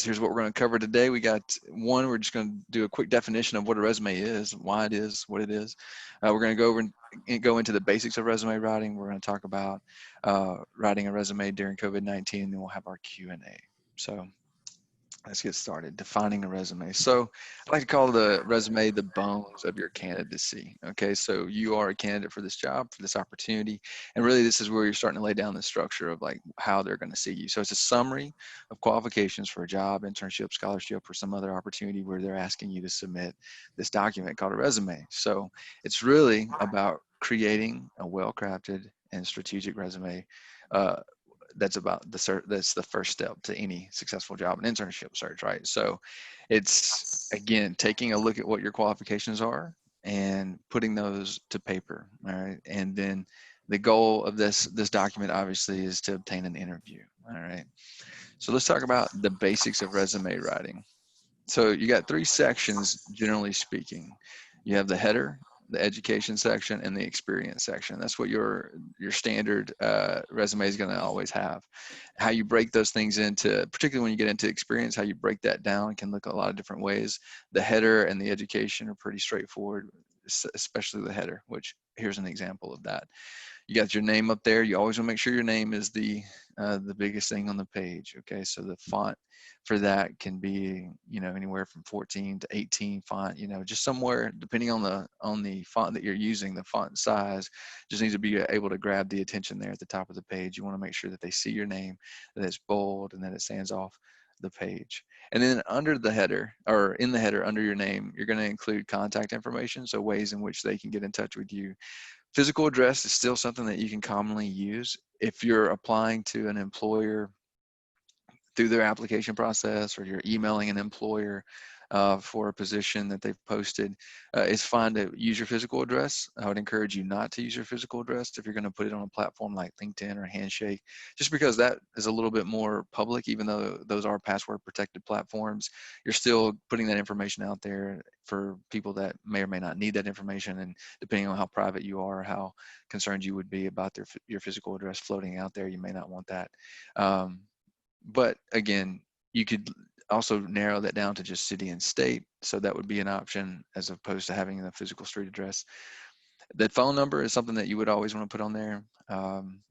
Here's what we're going to cover today. We got one, we're just going to do a quick definition of what a resume is, why it is, what it is. We're going to go over and go into the basics of resume writing. We're going to talk about writing a resume during COVID-19, and then we'll have our Q&A. So let's get started. Defining a resume. So I like to call the resume the bones of your candidacy. Okay, so you are a candidate for this job, for this opportunity, and really this is where you're starting to lay down the structure of like how they're going to see you. So it's a summary of qualifications for a job, internship, scholarship, or some other opportunity where they're asking you to submit this document called a resume. So it's really about creating a well-crafted and strategic resume. That's about that's the first step to any successful job and internship search, right? So it's again taking a look at what your qualifications are and putting those to paper, all right? And then the goal of this document obviously is to obtain an interview, all right? So let's talk about the basics of resume writing. So you got three sections, generally speaking. You have the header, the education section, and the experience section. That's what your standard resume is going to always have. How you break those things into, particularly when you get into experience, how you break that down can look a lot of different ways. The header and the education are pretty straightforward, especially the header, which here's an example of that. You got your name up there. You always want to make sure your name is the biggest thing on the page. Okay, so the font for that can be, you know, anywhere from 14 to 18 font. You know, just somewhere depending on the font that you're using, the font size just needs to be able to grab the attention there at the top of the page. You want to make sure that they see your name, that it's bold, and that it stands off the page. And then under the header, or in the header under your name, you're going to include contact information, so ways in which they can get in touch with you. Physical address is still something that you can commonly use. If you're applying to an employer through their application process, or you're emailing an employer for a position that they've posted, it's fine to use your physical address. I would encourage you not to use your physical address if you're going to put it on a platform like LinkedIn or Handshake, just because that is a little bit more public. Even though those are password protected platforms, you're still putting that information out there for people that may or may not need that information, and depending on how private you are, how concerned you would be about your physical address floating out there, you may not want that. But again, you could also narrow that down to just city and state. So that would be an option as opposed to having the physical street address. The phone number is something that you would always want to put on there,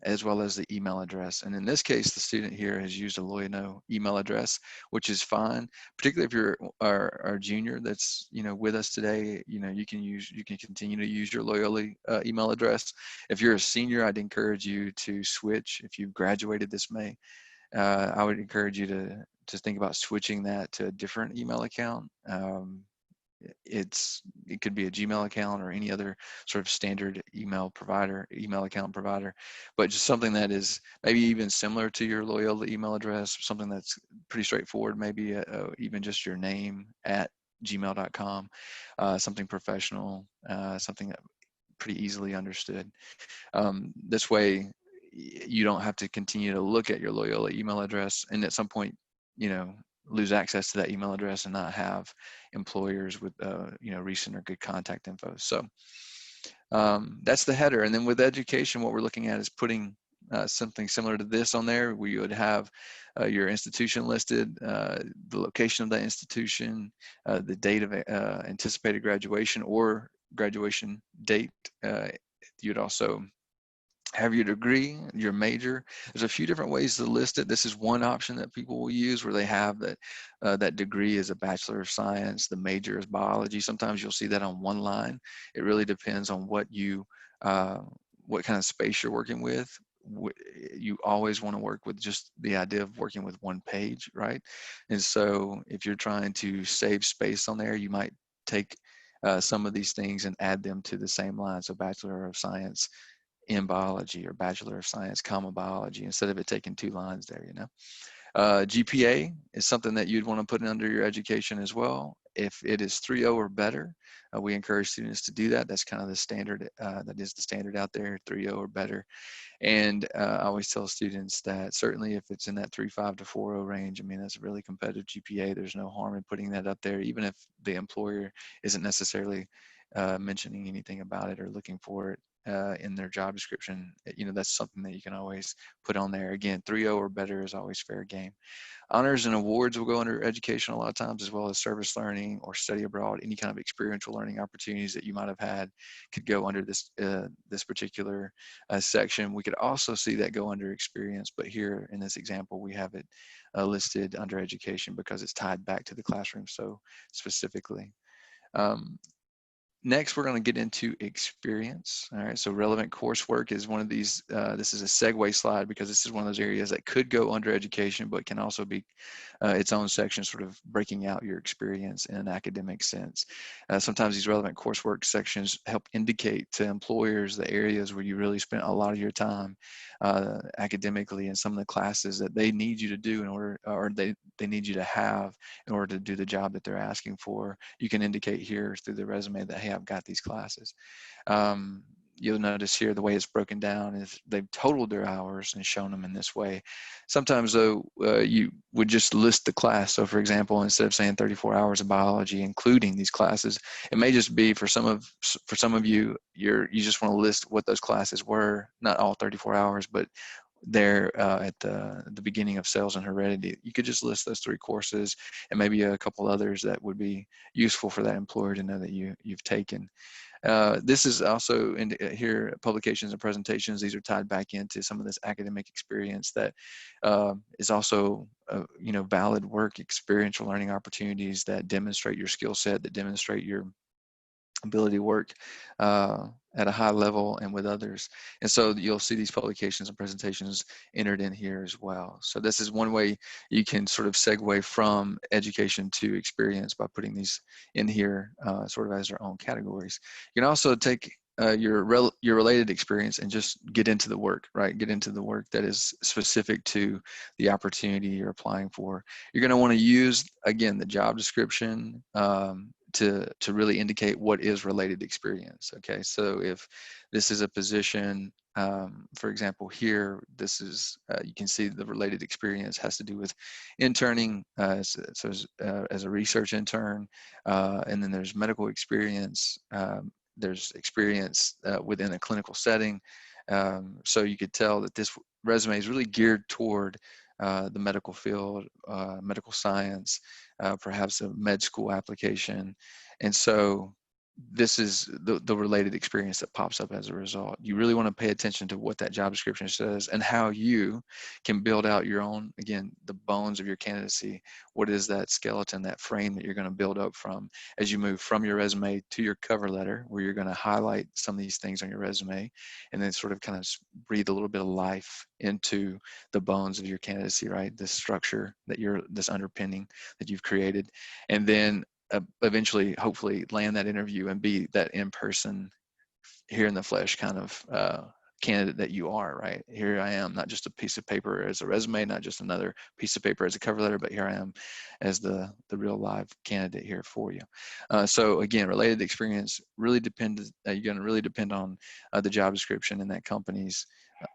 as well as the email address. And in this case, the student here has used a Loyano email address, which is fine. Particularly if you're our junior that's, you know, with us today, you know, you can continue to use your Loyola email address. If you're a senior, I'd encourage you to switch. If you've graduated this May, I would encourage you to think about switching that to a different email account. It could be a Gmail account or any other sort of standard email account provider, but just something that is maybe even similar to your Loyola email address, something that's pretty straightforward, maybe even just your name at gmail.com, something professional, something that pretty easily understood. This way, you don't have to continue to look at your Loyola email address and at some point, you know, lose access to that email address and not have employers with, you know, recent or good contact info. So that's the header. And then with education, what we're looking at is putting something similar to this on there. We would have your institution listed, the location of that institution, the date of anticipated graduation or graduation date. You'd also have your degree, your major. There's a few different ways to list it. This is one option that people will use where they have that that degree is a Bachelor of Science, the major is biology. Sometimes you'll see that on one line. It really depends on what what kind of space you're working with. You always want to work with just the idea of working with one page, right? And so if you're trying to save space on there, you might take some of these things and add them to the same line. So Bachelor of Science in biology, or Bachelor of Science, comma biology, instead of it taking two lines there, you know. GPA is something that you'd want to put under your education as well. If it is 3.0 or better, we encourage students to do that. That's kind of the standard, that is the standard out there, 3.0 or better. And I always tell students that certainly if it's in that 3.5 to 4.0 range, I mean, that's a really competitive GPA. There's no harm in putting that up there, even if the employer isn't necessarily mentioning anything about it or looking for it in their job description, that's something that you can always put on there. Again, 3.0 or better is always fair game. Honors and awards will go under education a lot of times, as well as service learning or study abroad. Any kind of experiential learning opportunities that you might have had could go under this particular section. We could also see that go under experience, but here in this example, we have it listed under education because it's tied back to the classroom so specifically. Next, we're going to get into experience. All right, so relevant coursework is one of these. This is a segue slide because this is one of those areas that could go under education, but can also be its own section, sort of breaking out your experience in an academic sense. Sometimes these relevant coursework sections help indicate to employers the areas where you really spent a lot of your time academically in some of the classes that they need you to do in order, or they need you to have in order to do the job that they're asking for. You can indicate here through the resume that, hey, I've got these classes. You'll notice here the way it's broken down is they've totaled their hours and shown them in this way. Sometimes though, you would just list the class. So for example, instead of saying 34 hours of biology, including these classes, it may just be for some of you, you just want to list what those classes were, not all 34 hours, but there at the beginning of Sales and Heredity. You could just list those 3 courses and maybe a couple others that would be useful for that employer to know that you've taken. This is also in here, publications and presentations. These are tied back into some of this academic experience that is also, valid work, experiential learning opportunities that demonstrate your skill set, that demonstrate your ability to work at a high level and with others. And so you'll see these publications and presentations entered in here as well. So this is one way you can sort of segue from education to experience by putting these in here sort of as their own categories. You can also take your related experience and just get into the work, right? Get into the work that is specific to the opportunity you're applying for. You're going to want to use, again, the job description to really indicate what is related experience. Okay, so if this is a position, for example, here, this is, you can see the related experience has to do with interning, so as a research intern, and then there's medical experience, there's experience within a clinical setting. So you could tell that this resume is really geared toward the medical field, medical science, perhaps a med school application. And so this is the related experience that pops up as a result. You really want to pay attention to what that job description says and how you can build out your own, again, the bones of your candidacy. What is that skeleton, that frame that you're going to build up from as you move from your resume to your cover letter, where you're going to highlight some of these things on your resume and then sort of kind of breathe a little bit of life into the bones of your candidacy, right? This structure that this underpinning that you've created. And then eventually, hopefully, land that interview and be that in-person, here in the flesh kind of candidate that you are, right? Here I am, not just a piece of paper as a resume, not just another piece of paper as a cover letter, but here I am as the real live candidate here for you. So again, related experience really you're going to really depend on the job description and that company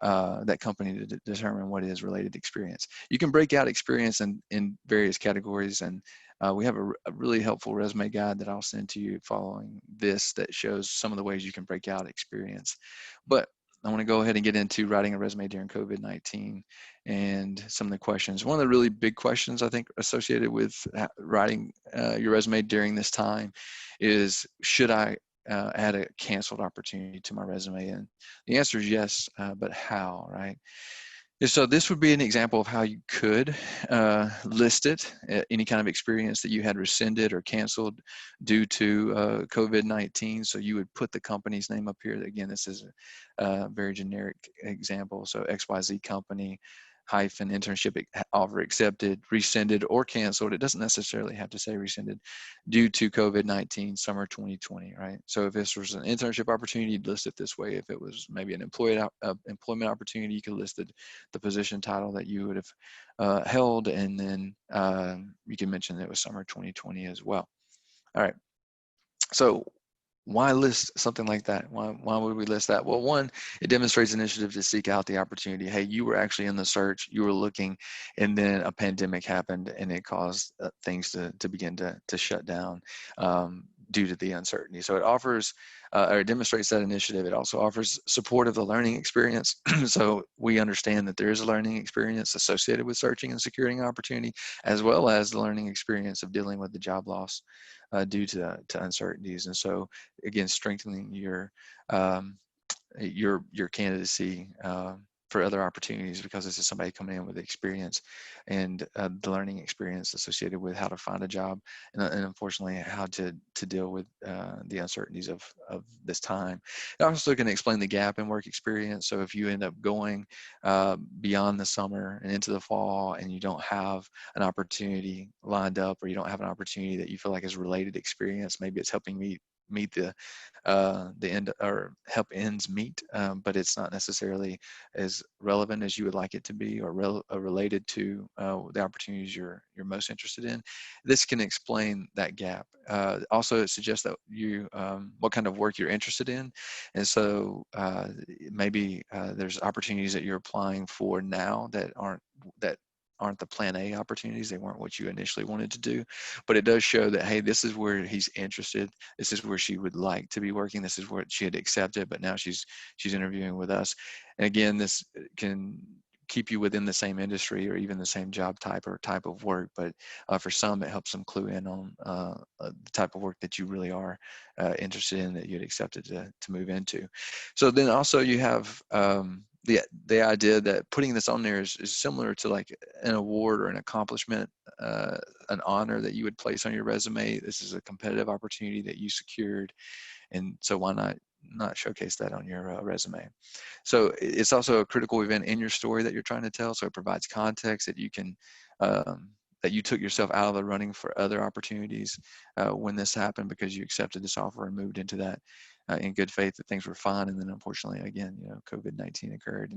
to determine what is related experience. You can break out experience in various categories, and we have a really helpful resume guide that I'll send to you following this that shows some of the ways you can break out experience. But I want to go ahead and get into writing a resume during COVID-19 and some of the questions. One of the really big questions I think associated with writing your resume during this time is, should I add a canceled opportunity to my resume? And the answer is yes, but how, right? So this would be an example of how you could list it, any kind of experience that you had rescinded or canceled due to COVID-19. So you would put the company's name up here. Again, this is a very generic example. So XYZ company hyphen internship offer accepted, rescinded, or canceled. It doesn't necessarily have to say rescinded due to COVID-19 summer 2020, right? So if this was an internship opportunity, you'd list it this way. If it was maybe an employment opportunity, you could list the position title that you would have held, and then you can mention that it was summer 2020 as well. All right. So why list something like that? Why would we list that? Well, one, it demonstrates initiative to seek out the opportunity. Hey, you were actually in the search, you were looking, and then a pandemic happened and it caused things to begin to shut down. due to the uncertainty. So it offers or it demonstrates that initiative. It also offers support of the learning experience. So we understand that there is a learning experience associated with searching and securing an opportunity, as well as the learning experience of dealing with the job loss due to uncertainties. And so again, strengthening um, your candidacy for other opportunities, because this is somebody coming in with experience and the learning experience associated with how to find a job, and unfortunately how to deal with the uncertainties of this time. It also can explain the gap in work experience. So if you end up going beyond the summer and into the fall and you don't have an opportunity lined up, or you don't have an opportunity that you feel like is related experience, maybe it's helping meet the end, or help ends meet, but it's not necessarily as relevant as you would like it to be, or related to the opportunities you're most interested in. This can explain that gap. Also, it suggests that you what kind of work you're interested in, and so maybe there's opportunities that you're applying for now that aren't the plan A opportunities. They weren't what you initially wanted to do, but it does show that, hey, this is where he's interested. This is where she would like to be working. This is what she had accepted, but now she's interviewing with us. And again, this can keep you within the same industry or even the same job type or type of work, but for some, it helps them clue in on the type of work that you really are interested in, that you'd accepted to move into. So then also you have the idea that putting this on there is similar to like an award or an accomplishment, an honor that you would place on your resume. This is a competitive opportunity that you secured, and so why not showcase that on your resume? So it's also a critical event in your story that you're trying to tell. So it provides context that you can that you took yourself out of the running for other opportunities when this happened, because you accepted this offer and moved into that in good faith, that things were fine. And then unfortunately, again, COVID-19 occurred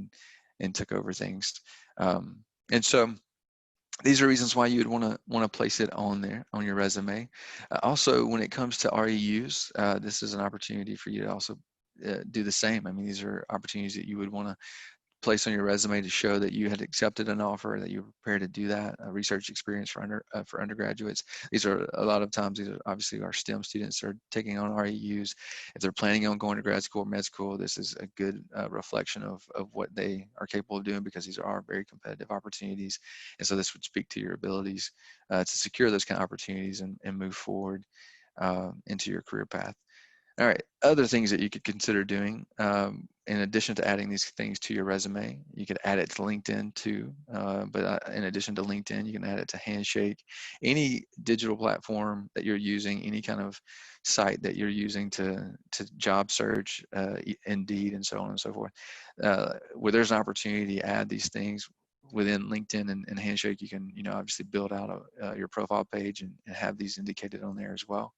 and took over things. And so these are reasons why you would want to place it on there on your resume. Also, when it comes to REUs, this is an opportunity for you to also do the same. I mean, these are opportunities that you would want to place on your resume to show that you had accepted an offer, that you were prepared to do that. Research experience for undergraduates. These are a lot of times, these are obviously our STEM students are taking on REUs. If they're planning on going to grad school or med school, this is a good reflection of what they are capable of doing, because these are very competitive opportunities. And so this would speak to your abilities to secure those kind of opportunities and move forward into your career path. All right, other things that you could consider doing, in addition to adding these things to your resume, you could add it to LinkedIn too. But in addition to LinkedIn, you can add it to Handshake, any digital platform that you're using, any kind of site that you're using to job search, Indeed, and so on and so forth. Where there's an opportunity to add these things within LinkedIn and Handshake, you can obviously build out your profile page and have these indicated on there as well.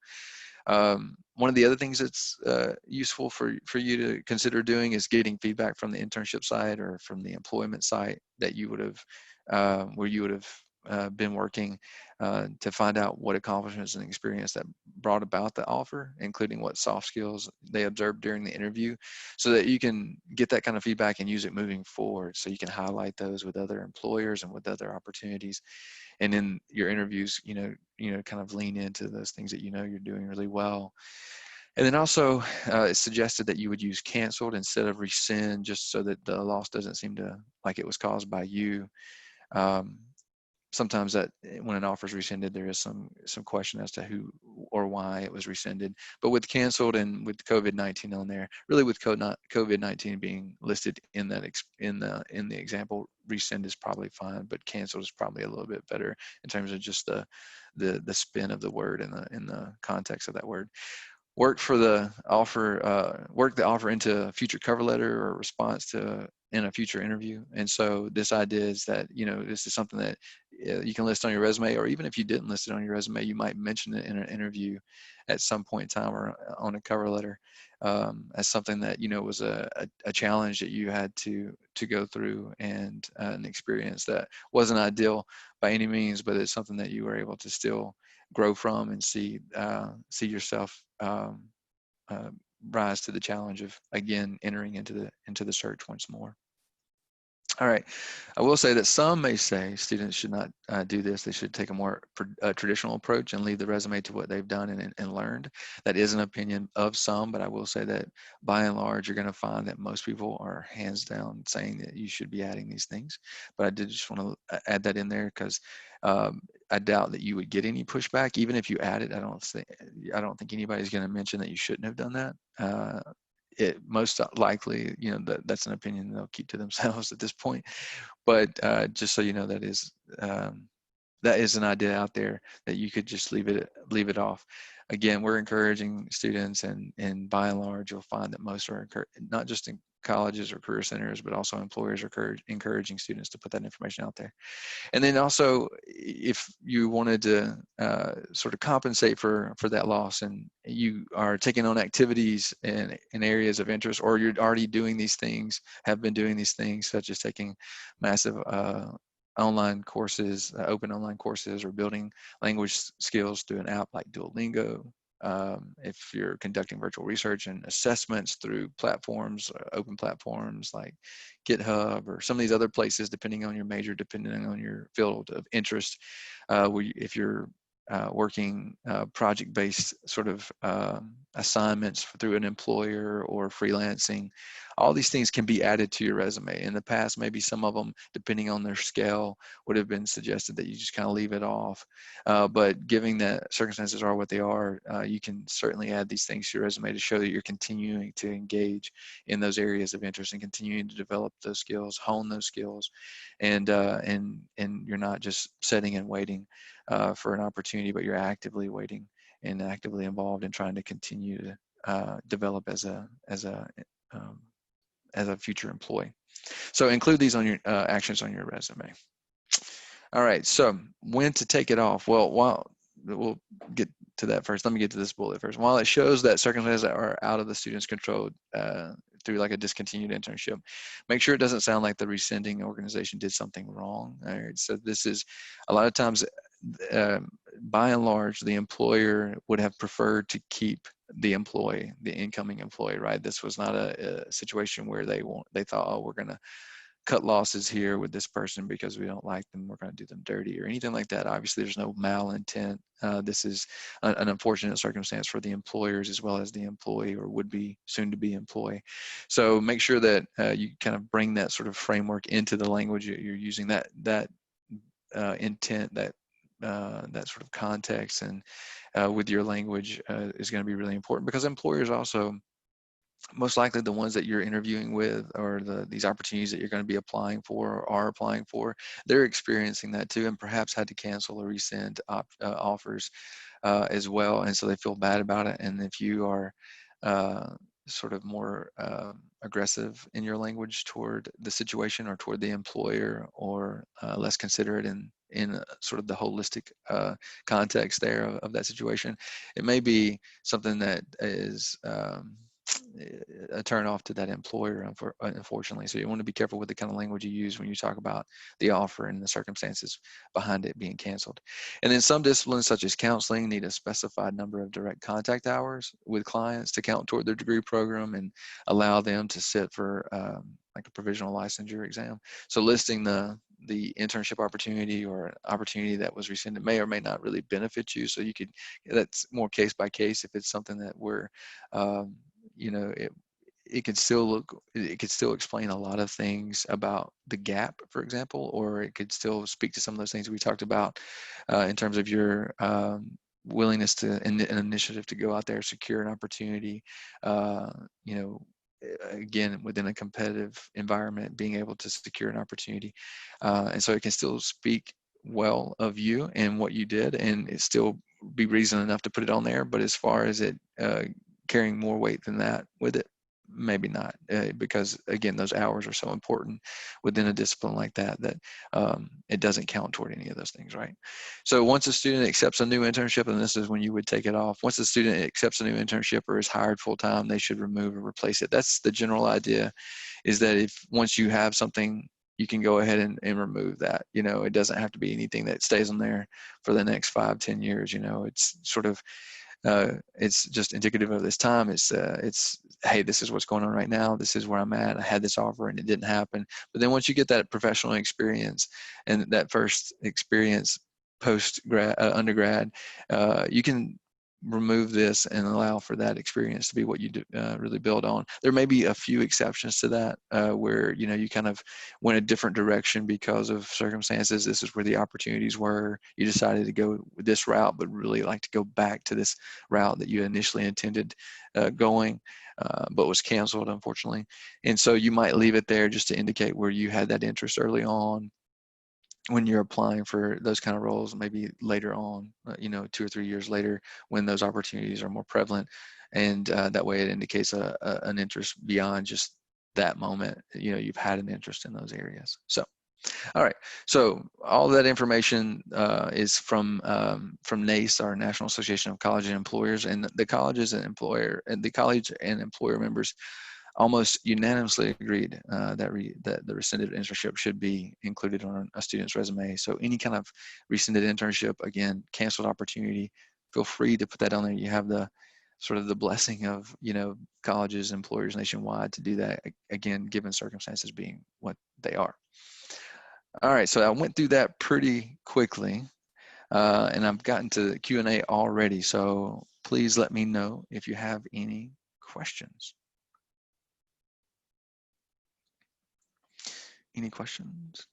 One of the other things that's useful for you to consider doing is getting feedback from the internship site or from the employment site that you would have, where you would have been working, to find out what accomplishments and experience that brought about the offer, including what soft skills they observed during the interview, so that you can get that kind of feedback and use it moving forward. So you can highlight those with other employers and with other opportunities. And in your interviews, kind of lean into those things that you're doing really well. And then also, it's suggested that you would use canceled instead of rescind, just so that the loss doesn't seem to like it was caused by you. Sometimes that when an offer is rescinded, there is some question as to who or why it was rescinded. But with canceled and with COVID-19 on there, really with COVID-19 being listed in that in the example, rescind is probably fine, but canceled is probably a little bit better in terms of just the spin of the word and in the context of that word. Work the offer into a future cover letter or response to in a future interview. And so this idea is that this is something that you can list on your resume, or even if you didn't list it on your resume, you might mention it in an interview at some point in time, or on a cover letter, as something that was a challenge that you had to go through, and an experience that wasn't ideal by any means, but it's something that you were able to still grow from and see yourself rise to the challenge of again entering into the search once more. All right. I will say that some may say students should not do this. They should take a more traditional approach and leave the resume to what they've done and learned. That is an opinion of some, but I will say that by and large, you're going to find that most people are hands down saying that you should be adding these things. But I did just want to add that in there because I doubt that you would get any pushback, even if you add it. I don't think anybody's going to mention that you shouldn't have done that. It most likely, that's an opinion they'll keep to themselves at this point. But just so you know, that is an idea out there that you could just leave it off. Again, we're encouraging students, and by and large, you'll find that most are not just in colleges or career centers, but also employers are encouraging students to put that information out there. And then also, if you wanted to sort of compensate for that loss, and you are taking on activities in areas of interest, or you're already doing these things, have been doing these things, such as taking massive online courses, open online courses, or building language skills through an app like Duolingo. If you're conducting virtual research and assessments through platforms, open platforms like GitHub or some of these other places, depending on your major, depending on your field of interest, if you're working project-based sort of assignments through an employer or freelancing, all these things can be added to your resume. In the past, maybe some of them, depending on their scale, would have been suggested that you just kind of leave it off. But given that circumstances are what they are, you can certainly add these things to your resume to show that you're continuing to engage in those areas of interest and continuing to develop those skills, hone those skills, and you're not just sitting and waiting for an opportunity, but you're actively waiting and actively involved in trying to continue to develop as a future employee. So include these on your actions on your resume. All right, so when to take it off? Well, we'll get to that first. Let me get to this bullet first. While it shows that circumstances are out of the student's control through like a discontinued internship, make sure it doesn't sound like the rescinding organization did something wrong. All right, so this is a lot of times, by and large, the employer would have preferred to keep the employee, the incoming employee, right? This was not a situation where they thought, oh, we're going to cut losses here with this person because we don't like them, we're going to do them dirty or anything like that. Obviously, there's no malintent. This is an unfortunate circumstance for the employers as well as the employee or would-be soon-to-be employee. So make sure that you kind of bring that sort of framework into the language that you're using, that intent, that sort of context, and with your language is going to be really important, because employers also, most likely the ones that you're interviewing with, or these opportunities that you're going to be applying for or are applying for, they're experiencing that too, and perhaps had to cancel or rescind offers as well, and so they feel bad about it. And if you are sort of more aggressive in your language toward the situation or toward the employer, or less considerate in sort of the holistic context there of that situation, it may be something that is a turn off to that employer, unfortunately. So you want to be careful with the kind of language you use when you talk about the offer and the circumstances behind it being canceled. And then some disciplines, such as counseling, need a specified number of direct contact hours with clients to count toward their degree program and allow them to sit for like a provisional licensure exam. So listing the internship opportunity or an opportunity that was rescinded may or may not really benefit you. So you could, that's more case by case. If it's something that we're it could still explain a lot of things about the gap, for example, or it could still speak to some of those things we talked about in terms of your willingness to an initiative to go out there, secure an opportunity, again, within a competitive environment, being able to secure an opportunity. And so it can still speak well of you and what you did, and it still be reason enough to put it on there. But as far as it carrying more weight than that with it, maybe not, because again, those hours are so important within a discipline like that it doesn't count toward any of those things, right? So once a student accepts a new internship, and this is when you would take it off, once a student accepts a new internship or is hired full-time, they should remove or replace it. That's the general idea, is that if once you have something, you can go ahead and remove that. It doesn't have to be anything that stays on there for the next 5-10 years. It's sort of It's just indicative of this time. It's hey, this is what's going on right now. This is where I'm at. I had this offer and it didn't happen. But then once you get that professional experience and that first experience post grad undergrad, you can remove this and allow for that experience to be what you do, really build on. There may be a few exceptions to that where you kind of went a different direction because of circumstances. This is where the opportunities were. You decided to go this route, but really like to go back to this route that you initially intended going, but was canceled, unfortunately. And so you might leave it there just to indicate where you had that interest early on when you're applying for those kind of roles, maybe later on, 2 or 3 years later, when those opportunities are more prevalent. And that way it indicates an interest beyond just that moment. You've had an interest in those areas. So, all right. So all that information is from NACE, our National Association of College and Employers, and the colleges and the college and employer members almost unanimously agreed that the rescinded internship should be included on a student's resume. So any kind of rescinded internship, again, canceled opportunity, feel free to put that on there. You have the sort of the blessing of, colleges, employers nationwide to do that, again, given circumstances being what they are. All right, so I went through that pretty quickly, and I've gotten to the Q&A already, so please let me know if you have any questions. Any questions?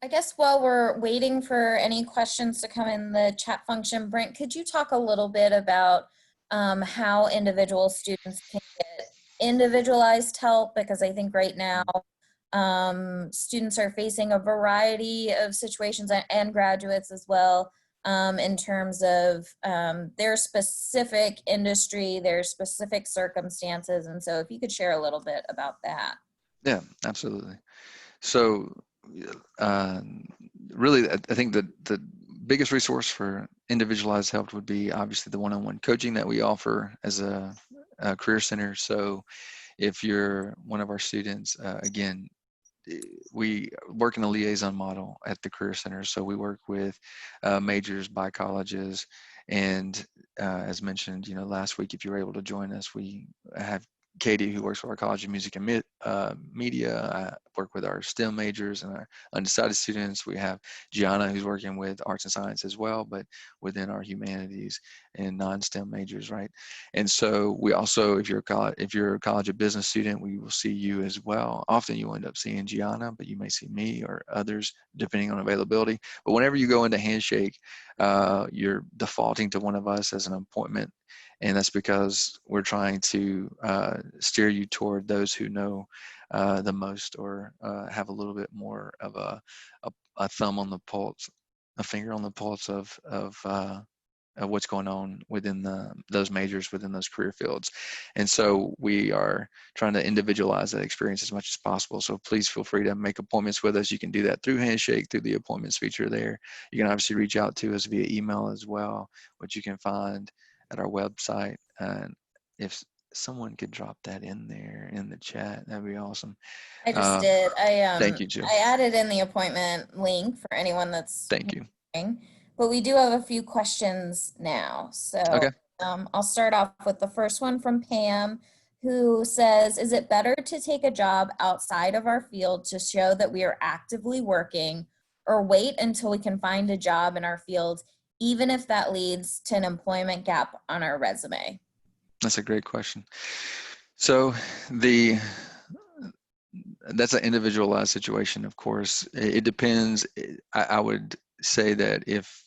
I guess while we're waiting for any questions to come in the chat function, Brent, could you talk a little bit about how individual students can get individualized help? Because I think right now students are facing a variety of situations, and graduates as well, in terms of their specific industry, their specific circumstances. And so if you could share a little bit about that. Yeah, absolutely. So really, I think that the biggest resource for individualized help would be obviously the one-on-one coaching that we offer as a career center. So if you're one of our students, again, we work in a liaison model at the Career Center. So we work with majors by colleges. And as mentioned, last week, if you were able to join us, we have Katie, who works for our College of Music and Media. I work with our STEM majors and our undecided students. We have Gianna, who's working with arts and science as well, but within our humanities and non-STEM majors, right? And so we also, if you're a College of Business student, we will see you as well. Often you end up seeing Gianna, but you may see me or others depending on availability. But whenever you go into Handshake, you're defaulting to one of us as an appointment. And that's because we're trying to steer you toward those who know the most, or have a little bit more of a thumb on the pulse, a finger on the pulse of what's going on within those majors, within those career fields. And so we are trying to individualize that experience as much as possible. So please feel free to make appointments with us. You can do that through Handshake, through the appointments feature there. You can obviously reach out to us via email as well, which you can find at our website. And if someone could drop that in there in the chat, that'd be awesome. I just did. Thank you, Jill. I added in the appointment link for anyone that's Thank you. wondering, but we do have a few questions now. So Okay. I'll start off with the first one from Pam, who says, is it better to take a job outside of our field to show that we are actively working, or wait until we can find a job in our field, even if that leads to an employment gap on our resume? That's a great question. So that's an individualized situation, of course. It depends. I would say that if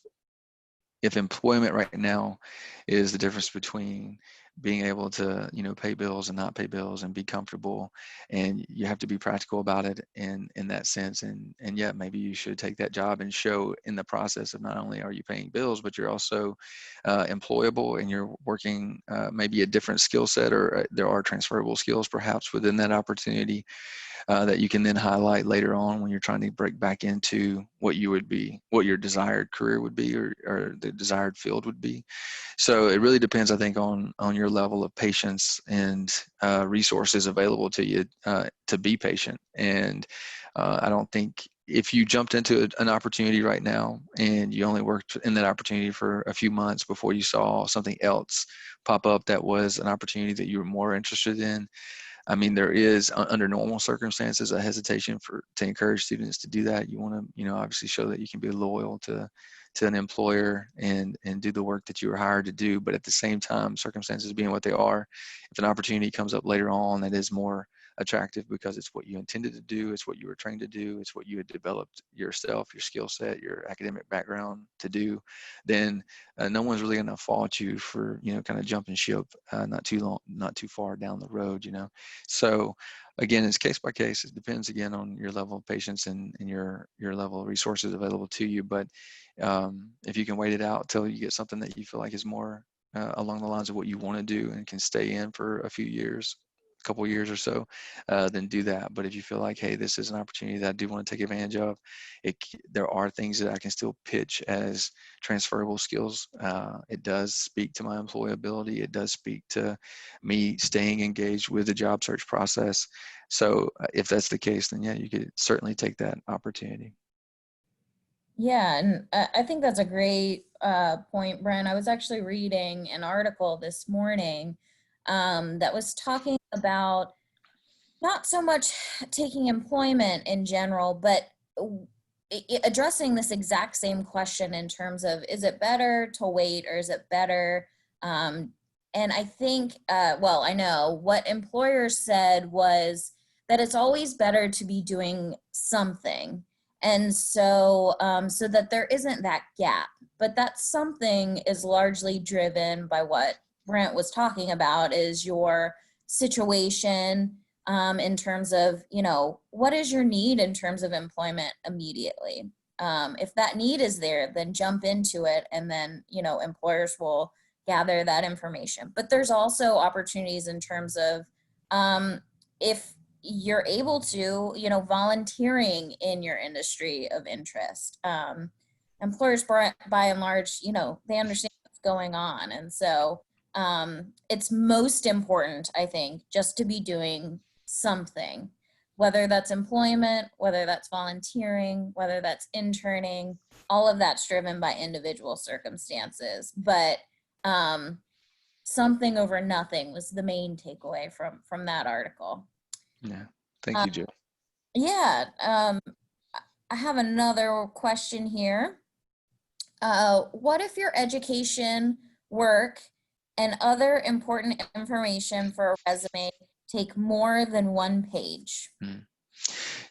employment right now is the difference between being able to, pay bills and not pay bills and be comfortable, and you have to be practical about it in that sense. And yeah, maybe you should take that job and show in the process of not only are you paying bills, but you're also employable, and you're working maybe a different skill set, or there are transferable skills perhaps within that opportunity. that you can then highlight later on when you're trying to break back into what your desired career would be, or the desired field would be. So it really depends, I think, on your level of patience and resources available to you to be patient. And I don't think if you jumped into an opportunity right now and you only worked in that opportunity for a few months before you saw something else pop up that was an opportunity that you were more interested in, I mean, there is, under normal circumstances, a hesitation to encourage students to do that. You want to, obviously show that you can be loyal to an employer and do the work that you were hired to do. But at the same time, circumstances being what they are, if an opportunity comes up later on that is more attractive because it's what you intended to do, it's what you were trained to do, it's what you had developed yourself, your skill set, your academic background to do, then no one's really going to fault you for, kind of jumping ship not too far down the road, So again, it's case by case. It depends again on your level of patience and your level of resources available to you. But if you can wait it out till you get something that you feel like is more along the lines of what you want to do and can stay in for a few years, a couple of years or so, then do that. But if you feel like, hey, this is an opportunity that I do want to take advantage of, there are things that I can still pitch as transferable skills. It does speak to my employability. It does speak to me staying engaged with the job search process. So if that's the case, then yeah, you could certainly take that opportunity. Yeah, and I think that's a great point, Brent. I was actually reading an article this morning that was talking about not so much taking employment in general, but addressing this exact same question in terms of, is it better to wait or is it better? And I think, well, I know what employers said was that it's always better to be doing something. And so, so that there isn't that gap, but that something is largely driven by what Brent was talking about, is your situation, in terms of, what is your need in terms of employment immediately? If that need is there, then jump into it, and then, employers will gather that information. But there's also opportunities in terms of, if you're able to, volunteering in your industry of interest. Employers, by and large, they understand what's going on. And so it's most important, I think, just to be doing something, whether that's employment, whether that's volunteering, whether that's interning. All of that's driven by individual circumstances. But something over nothing was the main takeaway from that article. Yeah. Thank you, Joe. Yeah. I have another question here. What if your education, work, and other important information for a resume take more than one page?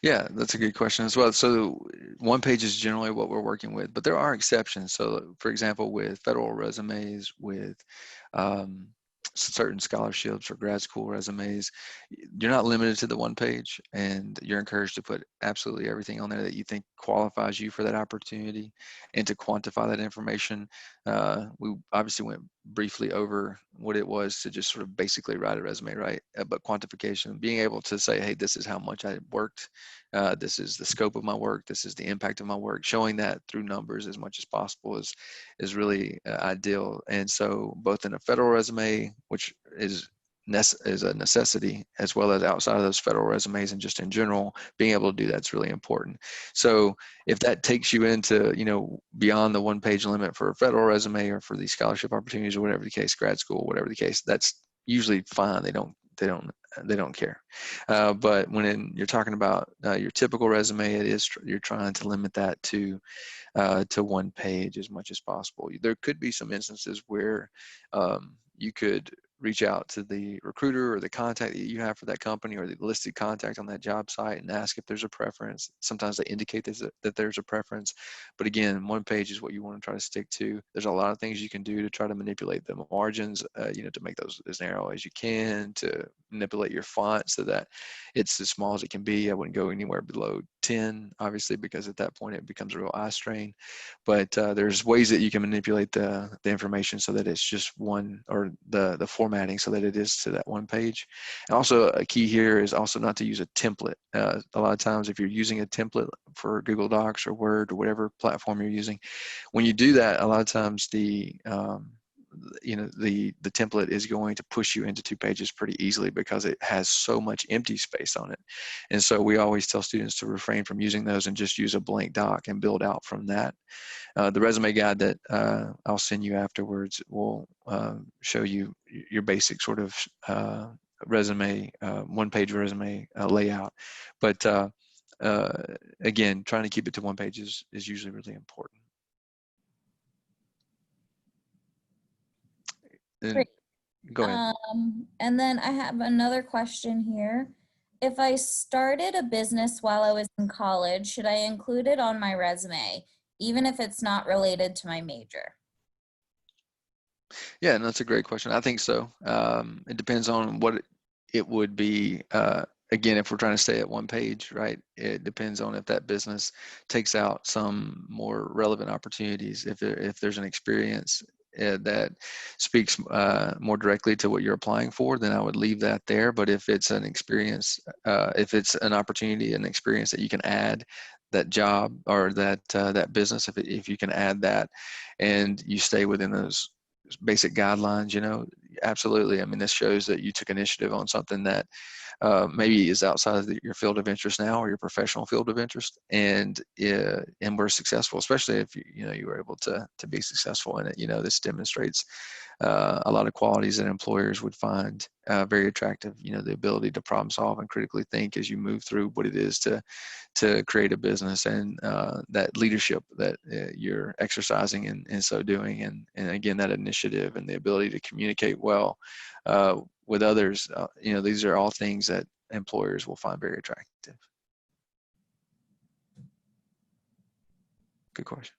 Yeah, that's a good question as well. So one page is generally what we're working with, but there are exceptions. So for example, with federal resumes, with certain scholarships or grad school resumes, you're not limited to the one page, and you're encouraged to put absolutely everything on there that you think qualifies you for that opportunity, and to quantify that information. We obviously went briefly over what it was to just sort of basically write a resume, right? But quantification, being able to say, hey, this is how much I worked, this is the scope of my work, this is the impact of my work, showing that through numbers as much as possible is really ideal. And so both in a federal resume, which is a necessity, as well as outside of those federal resumes and just in general, being able to do that's really important. So if that takes you into, beyond the one page limit for a federal resume or for these scholarship opportunities or whatever the case, grad school, whatever the case, that's usually fine. They don't care. But when you're talking about your typical resume, you're trying to limit that to one page as much as possible. There could be some instances where you could reach out to the recruiter or the contact that you have for that company or the listed contact on that job site and ask if there's a preference. Sometimes they indicate that there's a preference, but again, one page is what you want to try to stick to. There's a lot of things you can do to try to manipulate the margins, to make those as narrow as you can, to manipulate your font so that it's as small as it can be. I wouldn't go anywhere below 10, obviously, because at that point it becomes a real eye strain. But there's ways that you can manipulate the information so that it's just one, or the format formatting so that it is to that one page. And also a key here is also not to use a template. A lot of times if you're using a template for Google Docs or Word or whatever platform you're using, when you do that, a lot of times the template is going to push you into 2 pages pretty easily because it has so much empty space on it. And so we always tell students to refrain from using those and just use a blank doc and build out from that. The resume guide that I'll send you afterwards will show you your basic sort of resume, one-page resume layout. But again, trying to keep it to 1 page is usually really important. Great. Go ahead. And then I have another question here. If I started a business while I was in college, should I include it on my resume, even if it's not related to my major? Yeah, and that's a great question. I think so. It depends on what it would be. Again, if we're trying to stay at 1 page, right? It depends on if that business takes out some more relevant opportunities. If there's an experience that speaks more directly to what you're applying for, then I would leave that there. But if it's an experience, if it's an opportunity, an experience that you can add, that job or that business, if you can add that, and you stay within those basic guidelines, absolutely. I mean, this shows that you took initiative on something that maybe is outside of your field of interest now or your professional field of interest, and we're successful, especially if you were able to be successful in it. This demonstrates a lot of qualities that employers would find very attractive. The ability to problem solve and critically think as you move through what it is to create a business, and that leadership that you're exercising in so doing, and again, that initiative and the ability to communicate well with others. These are all things that employers will find very attractive. Good question.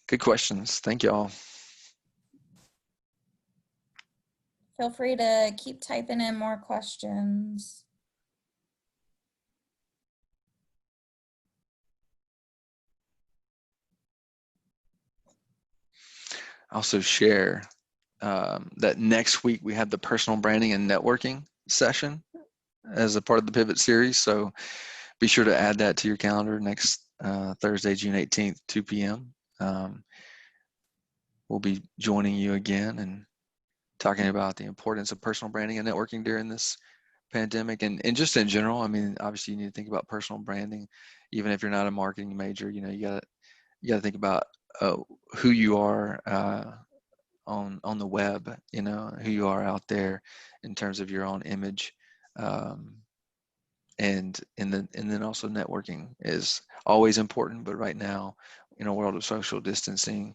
Good questions. Thank you all. Feel free to keep typing in more questions. Also share that next week we have the personal branding and networking session as a part of the Pivot series. So be sure to add that to your calendar next Thursday, June 18th, 2 p.m. We'll be joining you again and talking about the importance of personal branding and networking during this pandemic, and just in general. I mean, obviously you need to think about personal branding, even if you're not a marketing major. You gotta think about who you are on the web, who you are out there in terms of your own image, and then also networking is always important, but right now in a world of social distancing,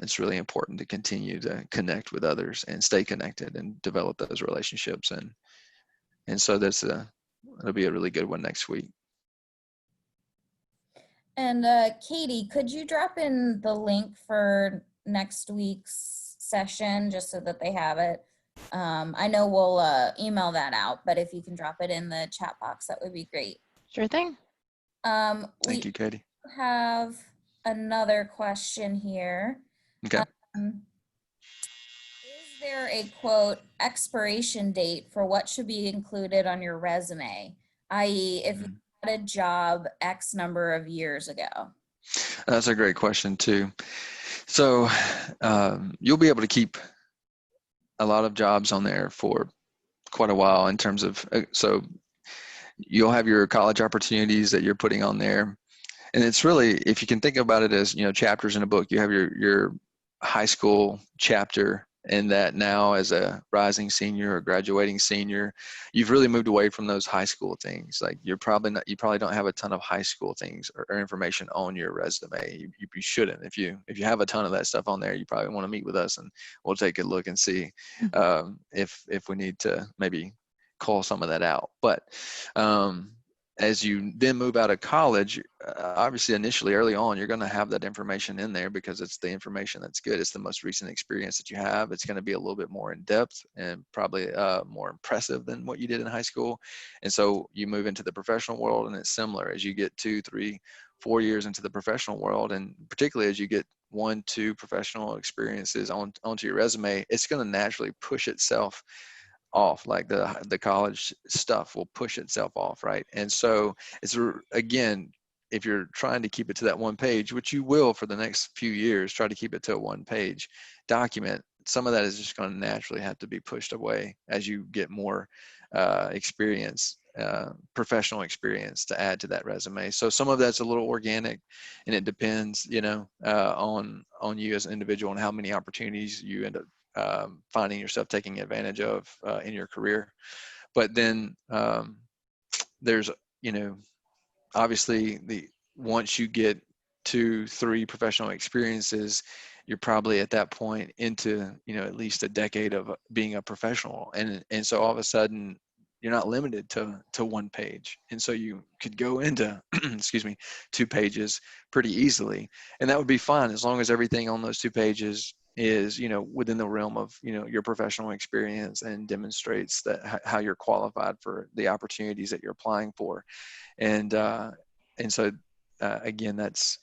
it's really important to continue to connect with others and stay connected and develop those relationships, and so it'll be a really good one next week. And Katie, could you drop in the link for next week's session just so that they have it? I know we'll email that out, but if you can drop it in the chat box, that would be great. Sure thing. Thank you, Katie. We have another question here. Okay. Is there a quote expiration date for what should be included on your resume, i.e. if you had a job X number of years ago? That's a great question too. So you'll be able to keep a lot of jobs on there for quite a while in terms of, so you'll have your college opportunities that you're putting on there. And it's really, if you can think about it as, chapters in a book, you have your high school chapter, and that now as a rising senior or graduating senior, you've really moved away from those high school things. Like you probably don't have a ton of high school things or information on your resume. You shouldn't. If you have a ton of that stuff on there, you probably want to meet with us and we'll take a look and see if we need to maybe call some of that out. But as you then move out of college, obviously initially early on, you're going to have that information in there because it's the information that's good. It's the most recent experience that you have. It's going to be a little bit more in depth and probably more impressive than what you did in high school. And so you move into the professional world and it's similar. As you get 2, 3, 4 years into the professional world, and particularly as you get 1, 2 professional experiences onto your resume, it's going to naturally push itself off. Like the college stuff will push itself off, right? And so it's, again, if you're trying to keep it to that one page, which you will for the next few years, try to keep it to a one page document. Some of that is just going to naturally have to be pushed away as you get more experience, professional experience to add to that resume. So some of that's a little organic, and it depends, on you as an individual and how many opportunities you end up finding yourself taking advantage of in your career. But then there's, obviously once you get 2, 3 professional experiences, you're probably at that point into, at least a decade of being a professional. And so all of a sudden you're not limited to one page. And so you could go into, excuse me, 2 pages pretty easily. And that would be fine as long as everything on those 2 pages is, within the realm of, your professional experience and demonstrates that how you're qualified for the opportunities that you're applying for. And so again, that's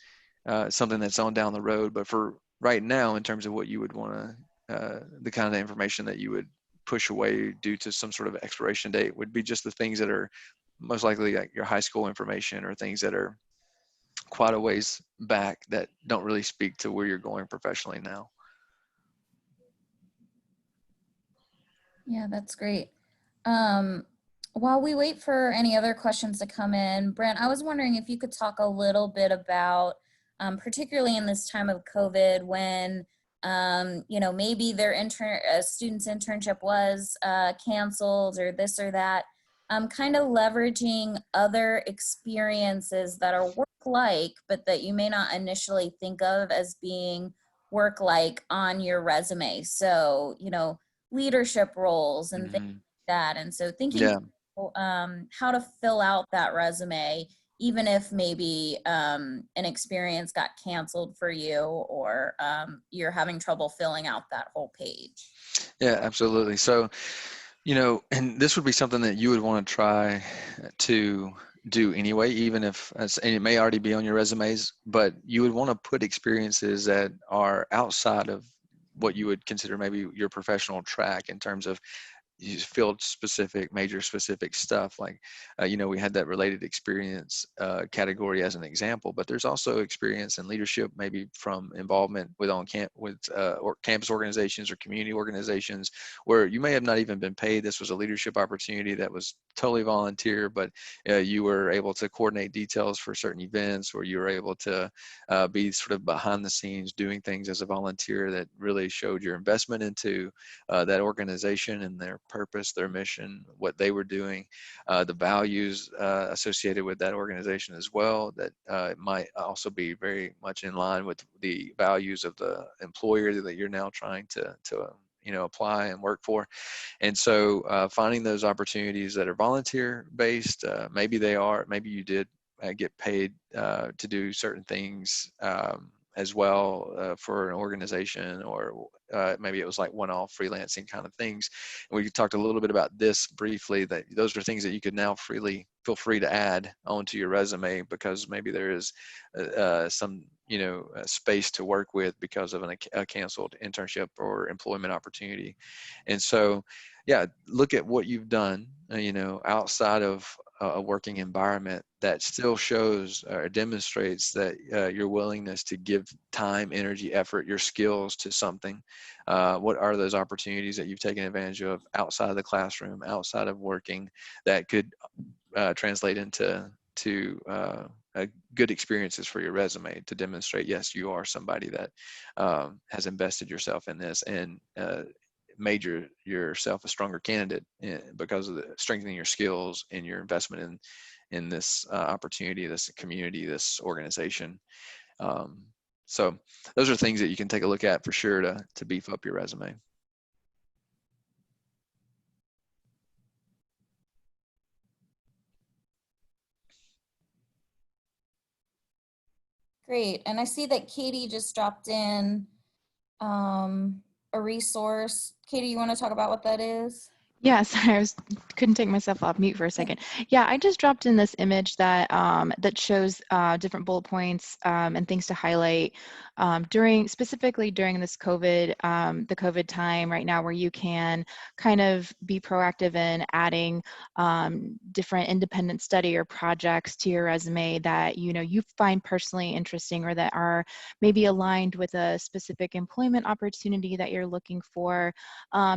something that's on down the road. But for right now, in terms of what you would want to, the kind of information that you would push away due to some sort of expiration date would be just the things that are most likely like your high school information, or things that are quite a ways back that don't really speak to where you're going professionally now. Yeah, that's great. While we wait for any other questions to come in, Brent, I was wondering if you could talk a little bit about, particularly in this time of COVID, when maybe their student's internship was canceled or this or that, kind of leveraging other experiences that are work-like, but that you may not initially think of as being work-like on your resume. So, leadership roles and things Mm-hmm. like that. And so thinking Yeah. how to fill out that resume, even if maybe an experience got canceled for you, or you're having trouble filling out that whole page. Yeah, absolutely. So, and this would be something that you would want to try to do anyway, even if, and it may already be on your resumes, but you would want to put experiences that are outside of what you would consider maybe your professional track in terms of field specific, major specific stuff. Like, we had that related experience category as an example, but there's also experience in leadership, maybe from involvement with or campus organizations or community organizations, where you may have not even been paid. This was a leadership opportunity that was totally volunteer, but you were able to coordinate details for certain events, or you were able to be sort of behind the scenes doing things as a volunteer that really showed your investment into that organization and their purpose, their mission, what they were doing, the values associated with that organization as well, that it might also be very much in line with the values of the employer that you're now trying to apply and work for. And so finding those opportunities that are volunteer based, maybe you did get paid to do certain things as well for an organization, or maybe it was like one-off freelancing kind of things. And we talked a little bit about this briefly, that those are things that you could now feel free to add onto your resume, because maybe there is some space to work with because of a canceled internship or employment opportunity. And so, yeah, look at what you've done, outside of a working environment that still shows or demonstrates that your willingness to give time, energy, effort, your skills to something. What are those opportunities that you've taken advantage of outside of the classroom, outside of working, that could translate into good experiences for your resume to demonstrate, yes, you are somebody that has invested yourself in this and made yourself a stronger candidate because of the strengthening your skills and your investment in this opportunity, this community, this organization. So those are things that you can take a look at for sure to beef up your resume. Great. And I see that Katie just dropped in a resource. Katie, you want to talk about what that is? Yeah, sorry, couldn't take myself off mute for a second. Yeah, I just dropped in this image that that shows different bullet points and things to highlight specifically during this the COVID time right now, where you can kind of be proactive in adding different independent study or projects to your resume that you find personally interesting, or that are maybe aligned with a specific employment opportunity that you're looking for,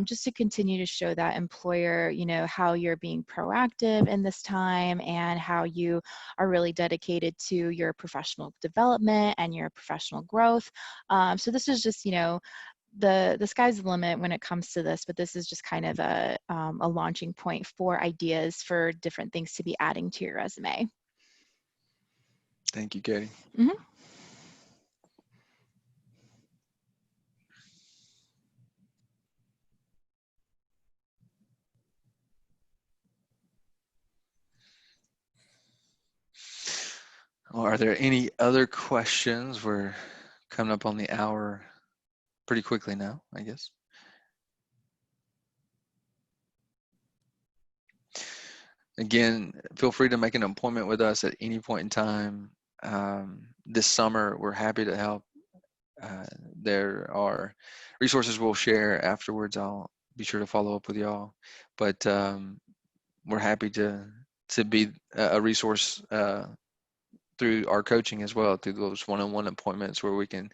just to continue to show that employer, how you're being proactive in this time and how you are really dedicated to your professional development and your professional growth. So this is just, the sky's the limit when it comes to this, but this is just kind of a launching point for ideas for different things to be adding to your resume. Thank you, Katie. Mm-hmm. Well, are there any other questions? We're coming up on the hour pretty quickly now, I guess. Again, feel free to make an appointment with us at any point in time. This summer, we're happy to help. There are resources we'll share afterwards. I'll be sure to follow up with y'all. But we're happy to be a resource through our coaching as well, through those one-on-one appointments where we can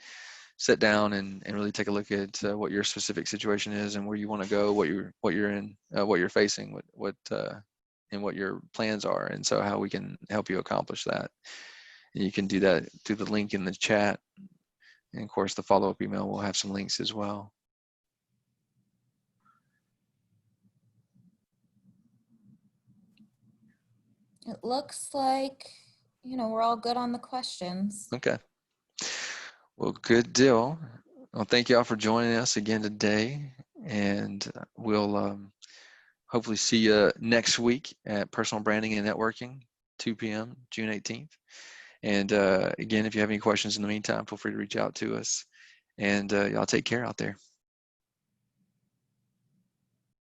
sit down and really take a look at what your specific situation is and where you want to go, what you're in, what you're facing, and what your plans are, and so how we can help you accomplish that. And you can do that through the link in the chat, and of course the follow-up email will have some links as well. It looks like, we're all good on the questions. Okay. Well, good deal. Well, thank you all for joining us again today, and we'll hopefully see you next week at Personal Branding and Networking, 2 p.m., June 18th. And again, if you have any questions in the meantime, feel free to reach out to us. And y'all take care out there.